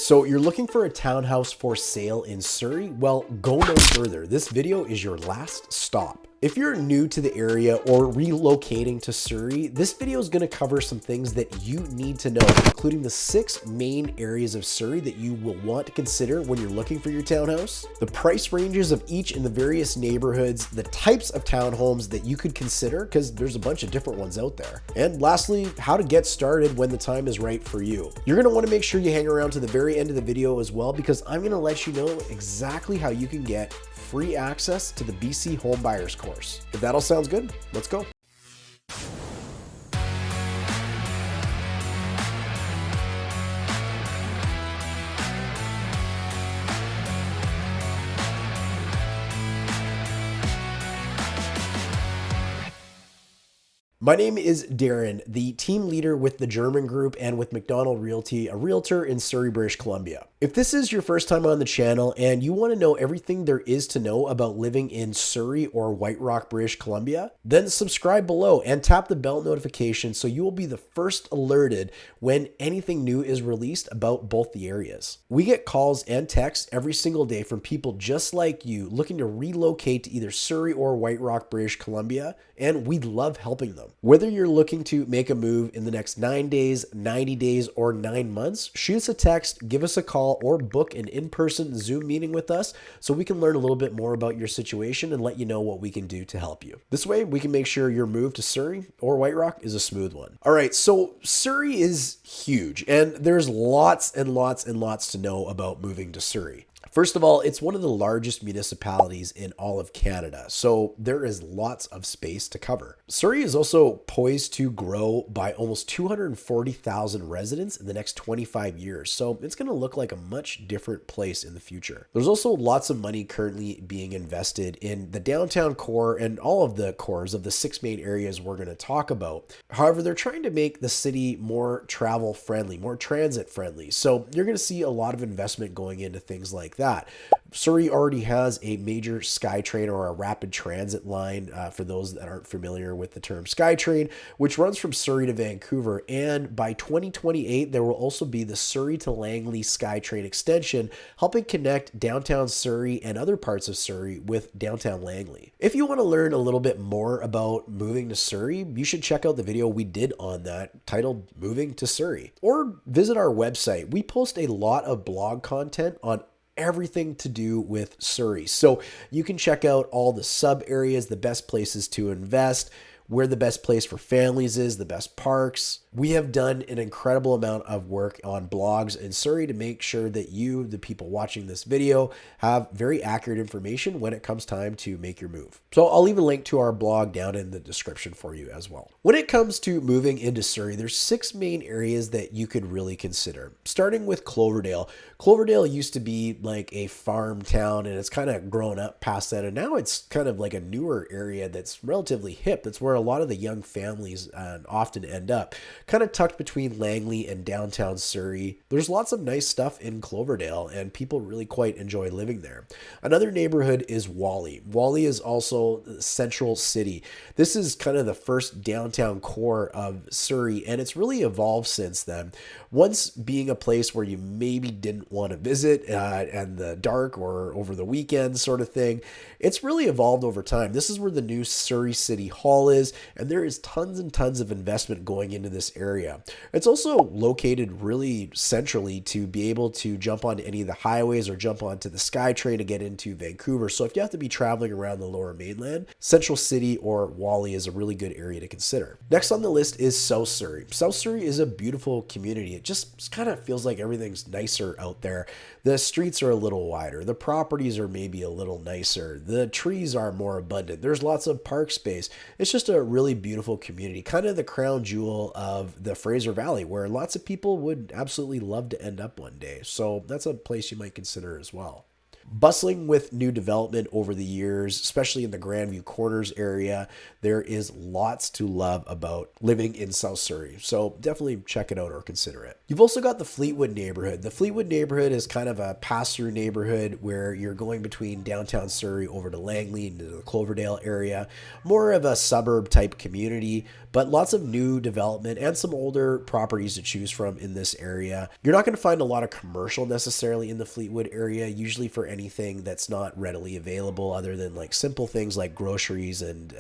So you're looking for a townhouse for sale in Surrey? Well, go no further. This video is your last stop. If you're new to the area or relocating to Surrey, this video is going to cover some things that you need to know, including the 6 main areas of Surrey that you will want to consider when you're looking for your townhouse, the price ranges of each in the various neighborhoods, the types of townhomes that you could consider, because there's a bunch of different ones out there, and lastly, how to get started when the time is right for you. You're going to want to make sure you hang around to the very end of the video as well, because I'm going to let you know exactly how you can get free access to the BC Home Buyers course. If that all sounds good, let's go. My name is Darren, the team leader with the German group and with McDonald Realty, a realtor in Surrey, British Columbia. If this is your first time on the channel and you want to know everything there is to know about living in Surrey or White Rock, British Columbia, then subscribe below and tap the bell notification so you will be the first alerted when anything new is released about both the areas. We get calls and texts every single day from people just like you looking to relocate to either Surrey or White Rock, British Columbia, and we love helping them. Whether you're looking to make a move in the next 9 days, 90 days, or 9 months, shoot us a text, give us a call, or book an in-person Zoom meeting with us so we can learn a little bit more about your situation and let you know what we can do to help you. This way, we can make sure your move to Surrey or White Rock is a smooth one. All right, so Surrey is huge, and there's lots and lots and lots to know about moving to Surrey. First of all, it's one of the largest municipalities in all of Canada, so there is lots of space to cover. Surrey is also poised to grow by almost 240,000 residents in the next 25 years, so it's going to look like a much different place in the future. There's also lots of money currently being invested in the downtown core and all of the cores of the 6 main areas we're going to talk about. However, they're trying to make the city more travel friendly, more transit friendly, so you're going to see a lot of investment going into things like that. Surrey already has a major SkyTrain or a rapid transit line, for those that aren't familiar with the term SkyTrain, which runs from Surrey to Vancouver. And by 2028, there will also be the Surrey to Langley SkyTrain extension, helping connect downtown Surrey and other parts of Surrey with downtown Langley. If you want to learn a little bit more about moving to Surrey, you should check out the video we did on that titled Moving to Surrey, or visit our website. We post a lot of blog content on everything to do with Surrey. So you can check out all the sub areas, the best places to invest, where the best place for families is, the best parks. We have done an incredible amount of work on blogs in Surrey to make sure that you, the people watching this video, have very accurate information when it comes time to make your move. So I'll leave a link to our blog down in the description for you as well. When it comes to moving into Surrey, there's 6 main areas that you could really consider. Starting with Cloverdale. Cloverdale used to be like a farm town, and it's kind of grown up past that, and now it's kind of like a newer area that's relatively hip. That's where a lot of the young families often end up, kind of tucked between Langley and downtown Surrey. There's lots of nice stuff in Cloverdale, and people really quite enjoy living there. Another neighborhood is Whalley. Whalley is also Central City. This is kind of the first downtown core of Surrey, and it's really evolved since then. Once being a place where you maybe didn't want to visit in the dark or over the weekend sort of thing, it's really evolved over time. This is where the new Surrey City Hall is, and there is tons and tons of investment going into this area. It's also located really centrally to be able to jump on any of the highways or jump onto the SkyTrain to get into Vancouver. So if you have to be traveling around the Lower Mainland, Central City or Whalley is a really good area to consider. Next on the list is South Surrey. South Surrey is a beautiful community. It just kind of feels like everything's nicer out there. The streets are a little wider. The properties are maybe a little nicer. The trees are more abundant. There's lots of park space. It's just a really beautiful community, kind of the crown jewel of the Fraser Valley, where lots of people would absolutely love to end up one day. So that's a place you might consider as well. Bustling with new development over the years, especially in the Grandview Corners area, there is lots to love about living in South Surrey. So definitely check it out or consider it. You've also got the Fleetwood neighborhood. The Fleetwood neighborhood is kind of a pass-through neighborhood where you're going between downtown Surrey over to Langley into the Cloverdale area. More of a suburb type community, but lots of new development and some older properties to choose from in this area. You're not going to find a lot of commercial necessarily in the Fleetwood area, usually for anything that's not readily available other than like simple things like groceries and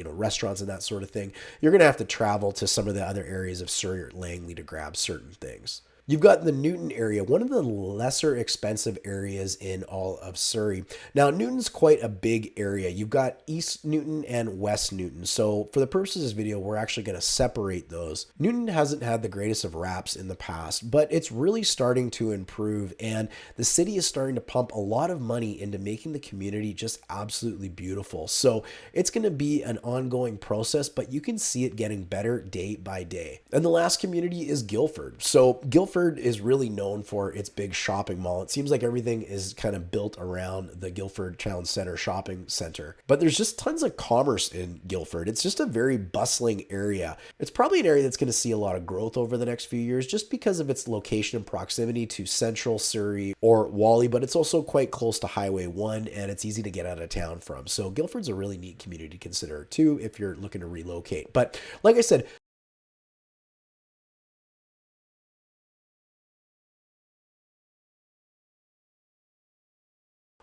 restaurants and that sort of thing. You're going to have to travel to some of the other areas of Surrey or Langley to grab certain things. You've got the Newton area, one of the lesser expensive areas in all of Surrey. Now, Newton's quite a big area. You've got East Newton and West Newton. So for the purposes of this video, we're actually going to separate those. Newton hasn't had the greatest of raps in the past, but it's really starting to improve, and the city is starting to pump a lot of money into making the community just absolutely beautiful. So it's going to be an ongoing process, but you can see it getting better day by day. And the last community is Guildford. So Guildford is really known for its big shopping mall. It seems like everything is kind of built around the Guildford Town Center shopping center. But there's just tons of commerce in Guildford. It's just a very bustling area. It's probably an area that's going to see a lot of growth over the next few years just because of its location and proximity to central Surrey or Whalley, but it's also quite close to Highway 1 and it's easy to get out of town from. So Guildford's a really neat community to consider too if you're looking to relocate. But like I said,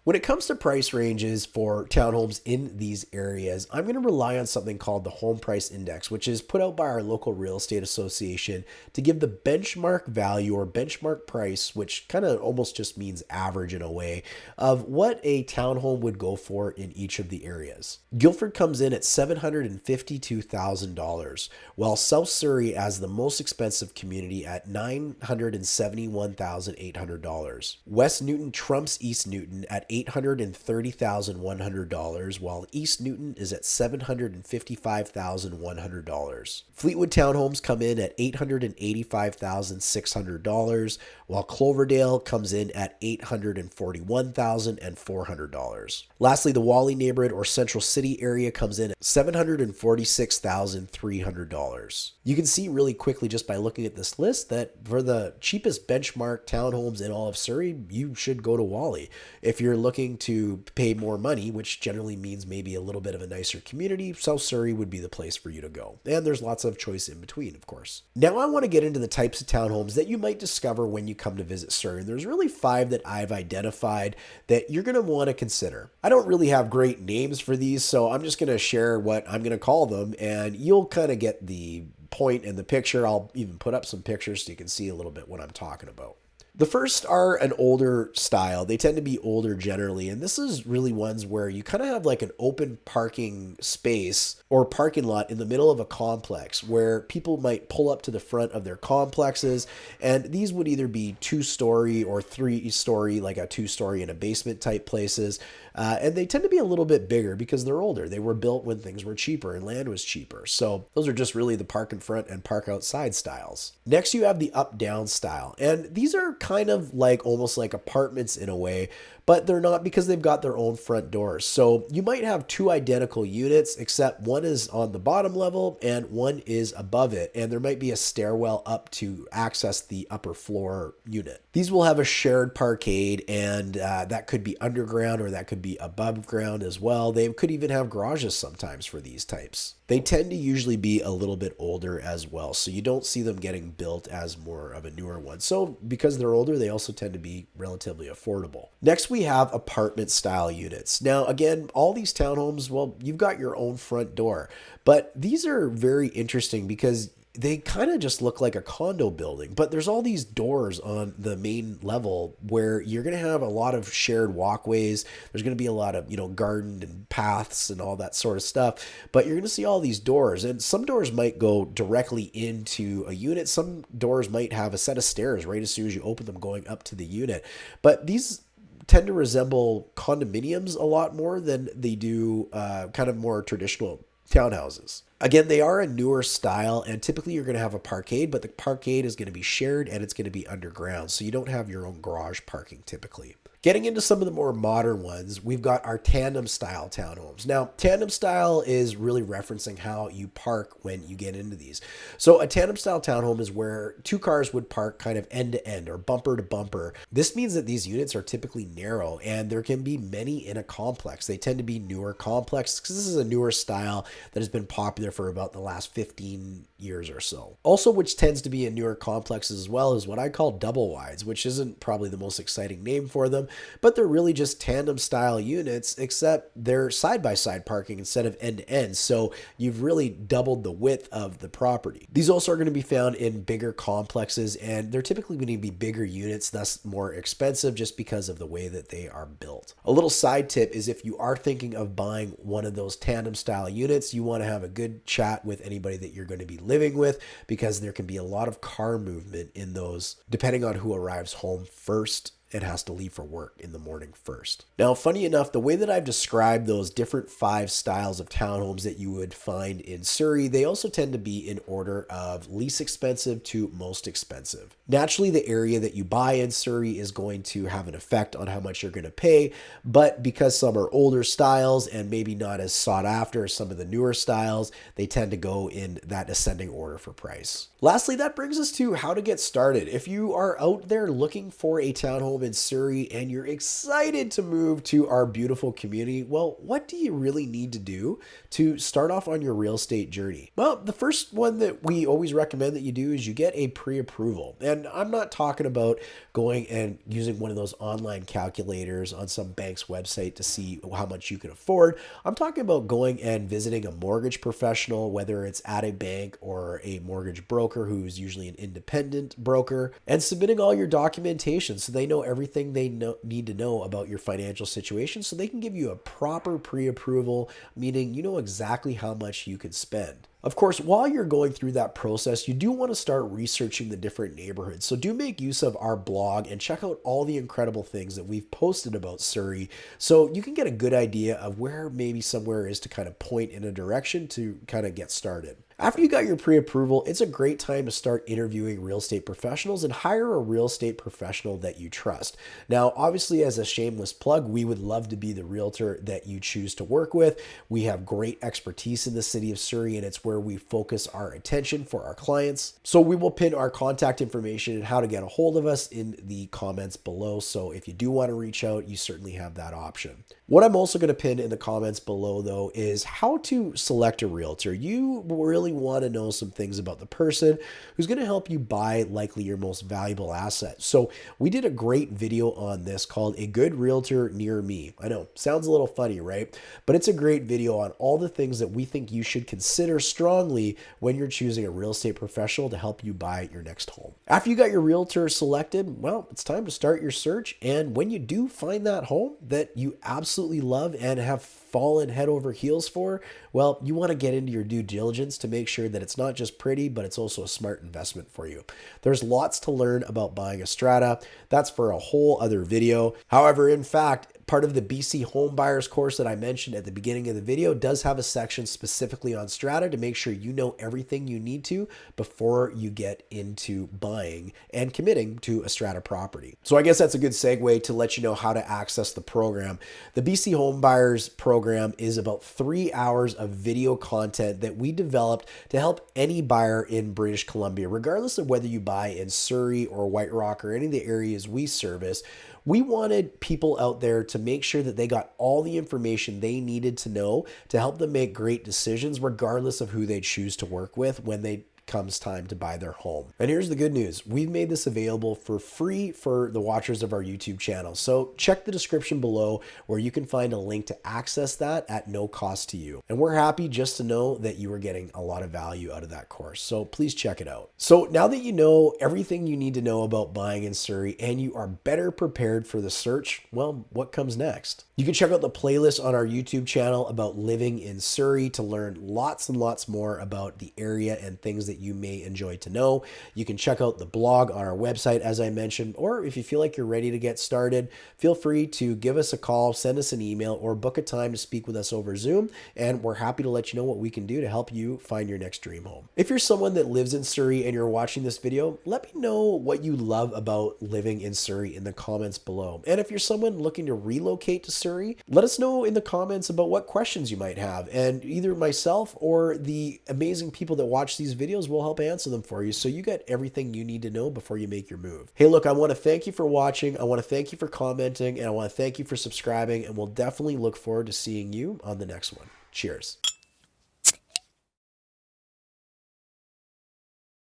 when it comes to price ranges for townhomes in these areas, I'm going to rely on something called the Home Price Index, which is put out by our local real estate association to give the benchmark value or benchmark price, which kind of almost just means average in a way, of what a townhome would go for in each of the areas. Guildford comes in at $752,000, while South Surrey as the most expensive community at $971,800. West Newton trumps East Newton at $830,100, while East Newton is at $755,100. Fleetwood townhomes come in at $885,600, while Cloverdale comes in at $841,400. Lastly, the Whalley neighborhood or Central City area comes in at $746,300. You can see really quickly just by looking at this list that for the cheapest benchmark townhomes in all of Surrey, you should go to Whalley. If you're looking to pay more money, which generally means maybe a little bit of a nicer community, South Surrey would be the place for you to go. And there's lots of choice in between, of course. Now I want to get into the types of townhomes that you might discover when you come to visit Surrey. And there's really 5 that I've identified that you're going to want to consider. I don't really have great names for these, so I'm just going to share what I'm going to call them, and you'll kind of get the point and the picture. I'll even put up some pictures so you can see a little bit what I'm talking about. The first are an older style. They tend to be older generally, and this is really ones where you kind of have like an open parking space or parking lot in the middle of a complex where people might pull up to the front of their complexes, and these would either be 2-story or 3-story, like a 2-story in a basement type places, and they tend to be a little bit bigger because they're older. They were built when things were cheaper and land was cheaper. So those are just really the park in front and park outside styles. Next, you have the up-down style, and these are kind of like almost like apartments in a way, but they're not because they've got their own front doors. So you might have 2 identical units, except one is on the bottom level and one is above it. And there might be a stairwell up to access the upper floor unit. These will have a shared parkade, and that could be underground or that could be above ground as well. They could even have garages sometimes for these types. They tend to usually be a little bit older as well, so you don't see them getting built as more of a newer one. So because they're older, they also tend to be relatively affordable. Next, we have apartment style units. Now, again, all these townhomes, well, you've got your own front door, but these are very interesting because they kind of just look like a condo building, but there's all these doors on the main level where you're going to have a lot of shared walkways. There's going to be a lot of, garden and paths and all that sort of stuff, but you're going to see all these doors, and some doors might go directly into a unit. Some doors might have a set of stairs right as soon as you open them going up to the unit, but these tend to resemble condominiums a lot more than they do kind of more traditional townhouses. Again, they are a newer style, and typically you're going to have a parkade, but the parkade is going to be shared and it's going to be underground. So you don't have your own garage parking typically. Getting into some of the more modern ones, we've got our tandem style townhomes. Now, tandem style is really referencing how you park when you get into these. So a tandem style townhome is where two cars would park kind of end to end or bumper to bumper. This means that these units are typically narrow and there can be many in a complex. They tend to be newer complexes because this is a newer style that has been popular for about the last 15 years or so. Also, which tends to be in newer complexes as well, is what I call double wides, which isn't probably the most exciting name for them, but they're really just tandem style units, except they're side-by-side parking instead of end-to-end. So you've really doubled the width of the property. These also are going to be found in bigger complexes, and they're typically going to be bigger units, thus more expensive just because of the way that they are built. A little side tip is if you are thinking of buying one of those tandem style units, you want to have a good chat with anybody that you're going to be living with, because there can be a lot of car movement in those depending on who arrives home first and has to leave for work in the morning first. Now, funny enough, the way that I've described those different 5 styles of townhomes that you would find in Surrey, they also tend to be in order of least expensive to most expensive. Naturally, the area that you buy in Surrey is going to have an effect on how much you're going to pay, but because some are older styles and maybe not as sought after as some of the newer styles, they tend to go in that ascending order for price. Lastly, that brings us to how to get started. If you are out there looking for a townhome in Surrey and you're excited to move to our beautiful community, well, what do you really need to do to start off on your real estate journey? Well, the first one that we always recommend that you do is you get a pre-approval. And I'm not talking about going and using one of those online calculators on some bank's website to see how much you can afford. I'm talking about going and visiting a mortgage professional, whether it's at a bank or a mortgage broker who's usually an independent broker, and submitting all your documentation so they know everything they need to know about your financial situation, so they can give you a proper pre-approval, meaning you know exactly how much you can spend. Of course, while you're going through that process, you do want to start researching the different neighborhoods. So do make use of our blog and check out all the incredible things that we've posted about Surrey, so you can get a good idea of where maybe somewhere is to kind of point in a direction to kind of get started. After you got your pre-approval, it's a great time to start interviewing real estate professionals and hire a real estate professional that you trust. Now, obviously, as a shameless plug, we would love to be the realtor that you choose to work with. We have great expertise in the city of Surrey, and it's where we focus our attention for our clients. So we will pin our contact information and how to get a hold of us in the comments below. So if you do want to reach out, you certainly have that option. What I'm also going to pin in the comments below, though, is how to select a realtor. You really want to know some things about the person who's going to help you buy likely your most valuable asset. So we did a great video on this called A Good Realtor Near Me. I know, sounds a little funny, right? But it's a great video on all the things that we think you should consider strongly when you're choosing a real estate professional to help you buy your next home. After you got your realtor selected, well, it's time to start your search. And when you do find that home that you absolutely love and have fallen head over heels for, well, you want to get into your due diligence to make sure that it's not just pretty, but it's also a smart investment for you. There's lots to learn about buying a strata. That's for a whole other video. However, in fact, part of the BC home buyers course that I mentioned at the beginning of the video does have a section specifically on strata to make sure you know everything you need to before you get into buying and committing to a strata property. So I guess that's a good segue to let you know how to access the program. The BC home buyers program is about 3 hours of video content that we developed to help any buyer in British Columbia, regardless of whether you buy in Surrey or White Rock or any of the areas we service. We wanted people out there to make sure that they got all the information they needed to know to help them make great decisions, regardless of who they choose to work with when they comes time to buy their home. And here's the good news. We've made this available for free for the watchers of our YouTube channel. So check the description below where you can find a link to access that at no cost to you. And we're happy just to know that you are getting a lot of value out of that course. So please check it out. So now that you know everything you need to know about buying in Surrey and you are better prepared for the search, well, what comes next? You can check out the playlist on our YouTube channel about living in Surrey to learn lots and lots more about the area and things that you may enjoy to know. You can check out the blog on our website, as I mentioned, or if you feel like you're ready to get started, feel free to give us a call, send us an email, or book a time to speak with us over Zoom, and we're happy to let you know what we can do to help you find your next dream home. If you're someone that lives in Surrey and you're watching this video, let me know what you love about living in Surrey in the comments below. And if you're someone looking to relocate to Surrey, let us know in the comments about what questions you might have, and either myself or the amazing people that watch these videos will help answer them for you, so you get everything you need to know before you make your move. Hey, look, I want to thank you for watching, I want to thank you for commenting, and I want to thank you for subscribing, and we'll definitely look forward to seeing you on the next one. Cheers.